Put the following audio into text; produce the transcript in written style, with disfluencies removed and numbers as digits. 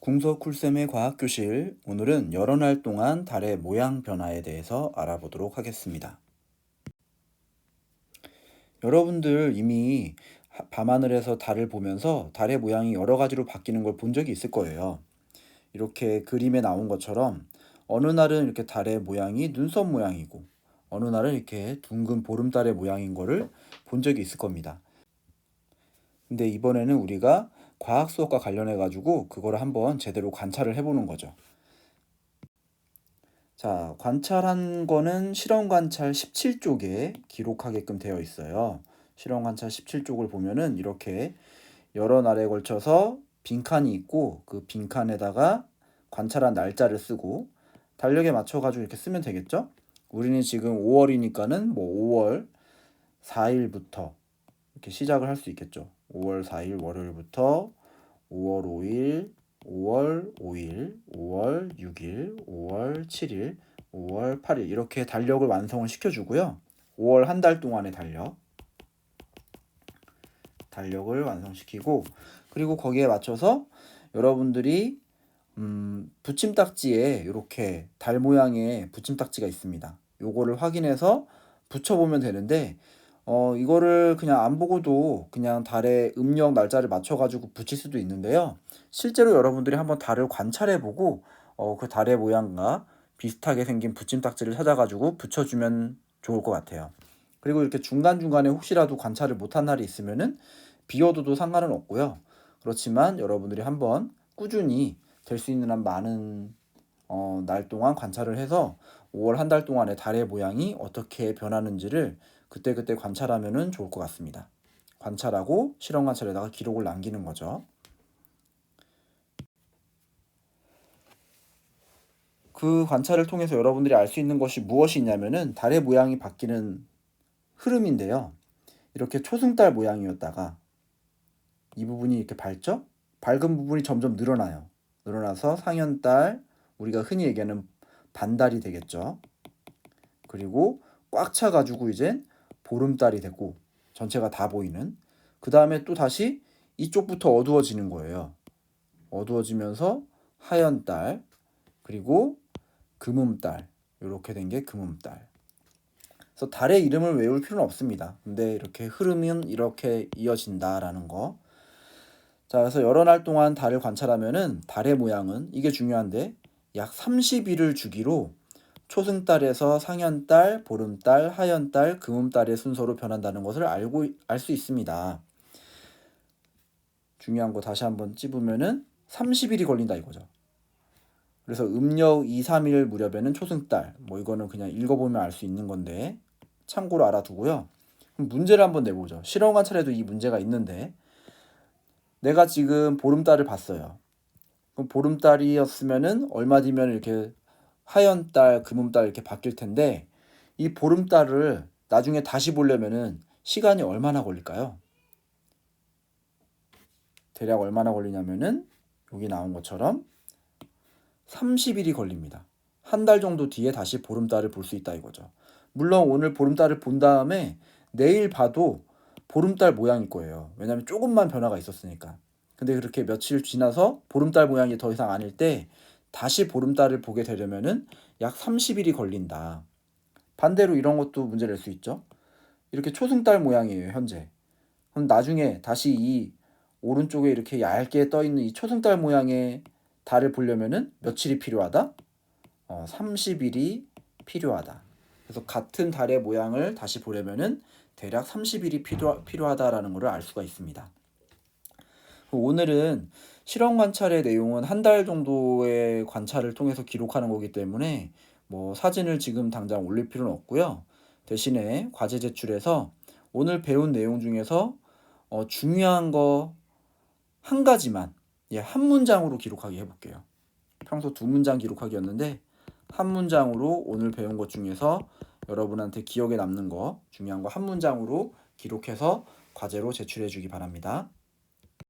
궁서쿨쌤의 과학교실, 오늘은 여러 날 동안 달의 모양 변화에 대해서 알아보도록 하겠습니다. 여러분들 이미 밤하늘에서 달을 보면서 달의 모양이 여러 가지로 바뀌는 걸 본 적이 있을 거예요. 이렇게 그림에 나온 것처럼 어느 날은 이렇게 달의 모양이 눈썹 모양이고 어느 날은 이렇게 둥근 보름달의 모양인 거를 본 적이 있을 겁니다. 근데 이번에는 우리가 과학 수업과 관련해 가지고 그거를 한번 제대로 관찰을 해보는 거죠. 자, 관찰한 거는 실험 관찰 17쪽에 기록하게끔 되어 있어요. 실험 관찰 17쪽을 보면은 이렇게 여러 날에 걸쳐서 빈칸이 있고 그 빈칸에다가 관찰한 날짜를 쓰고 달력에 맞춰가지고 이렇게 쓰면 되겠죠? 우리는 지금 5월이니까는 뭐 5월 4일부터 이렇게 시작을 할 수 있겠죠. 5월 4일 월요일부터 5월 5일, 5월 5일, 5월 6일, 5월 7일, 5월 8일 이렇게 달력을 완성을 시켜주고요. 5월 한 달 동안의 달력을 완성시키고 그리고 거기에 맞춰서 여러분들이 붙임딱지에 이렇게 달 모양의 붙임딱지가 있습니다. 요거를 확인해서 붙여보면 되는데 이거를 그냥 안 보고도 그냥 달의 음력 날짜를 맞춰가지고 붙일 수도 있는데요. 실제로 여러분들이 한번 달을 관찰해보고 그 달의 모양과 비슷하게 생긴 붙임딱지를 찾아가지고 붙여주면 좋을 것 같아요. 그리고 이렇게 중간중간에 혹시라도 관찰을 못한 날이 있으면은 비워둬도 상관은 없고요. 그렇지만 여러분들이 한번 꾸준히 될 수 있는 한 많은 날 동안 관찰을 해서 5월 한 달 동안의 달의 모양이 어떻게 변하는지를 그때그때 관찰하면 좋을 것 같습니다. 관찰하고 실험 관찰에다가 기록을 남기는 거죠. 그 관찰을 통해서 여러분들이 알 수 있는 것이 무엇이 있냐면은 달의 모양이 바뀌는 흐름인데요. 이렇게 초승달 모양이었다가 이 부분이 이렇게 밝죠? 밝은 부분이 점점 늘어나요. 늘어나서 상현달, 우리가 흔히 얘기하는 반달이 되겠죠. 그리고 꽉 차가지고 이제 보름달이 되고 전체가 다 보이는. 그 다음에 또 다시 이쪽부터 어두워지는 거예요. 어두워지면서 하연달, 그리고 금음달. 이렇게 된 게 금음달. 그래서 달의 이름을 외울 필요는 없습니다. 근데 이렇게 흐름은 이렇게 이어진다라는 거. 자, 그래서 여러 날 동안 달을 관찰하면은 달의 모양은 이게 중요한데 약 30일을 주기로 초승달에서 상현달, 보름달, 하연달, 금음달의 순서로 변한다는 것을 알 수 있습니다. 중요한 거 다시 한번 찝으면은 30일이 걸린다 이거죠. 그래서 음력 2, 3일 무렵에는 초승달, 뭐 이거는 그냥 읽어보면 알 수 있는 건데 참고로 알아두고요. 그럼 문제를 한번 내보죠. 실험 관찰에도 이 문제가 있는데 내가 지금 보름달을 봤어요. 그럼 보름달이었으면은 얼마 뒤면 이렇게 하연달, 금음달 이렇게 바뀔 텐데 이 보름달을 나중에 다시 보려면은 시간이 얼마나 걸릴까요? 대략 얼마나 걸리냐면은 여기 나온 것처럼 30일이 걸립니다. 한 달 정도 뒤에 다시 보름달을 볼 수 있다 이거죠. 물론 오늘 보름달을 본 다음에 내일 봐도 보름달 모양일 거예요. 왜냐하면 조금만 변화가 있었으니까. 근데 그렇게 며칠 지나서 보름달 모양이 더 이상 아닐 때 다시 보름달을 보게 되려면은 약 30일이 걸린다. 반대로 이런 것도 문제 낼 수 있죠. 이렇게 초승달 모양이에요, 현재. 그럼 나중에 다시 이 오른쪽에 이렇게 얇게 떠 있는 이 초승달 모양의 달을 보려면은 며칠이 필요하다? 30일이 필요하다. 그래서 같은 달의 모양을 다시 보려면은 대략 30일이 필요하다라는 것을 알 수가 있습니다. 오늘은 실험 관찰의 내용은 한 달 정도의 관찰을 통해서 기록하는 거기 때문에 뭐 사진을 지금 당장 올릴 필요는 없고요. 대신에 과제 제출해서 오늘 배운 내용 중에서 중요한 거 한 가지만 한 문장으로 기록하기 해볼게요. 평소 두 문장 기록하기였는데 한 문장으로 오늘 배운 것 중에서 여러분한테 기억에 남는 거 중요한 거 한 문장으로 기록해서 과제로 제출해 주기 바랍니다.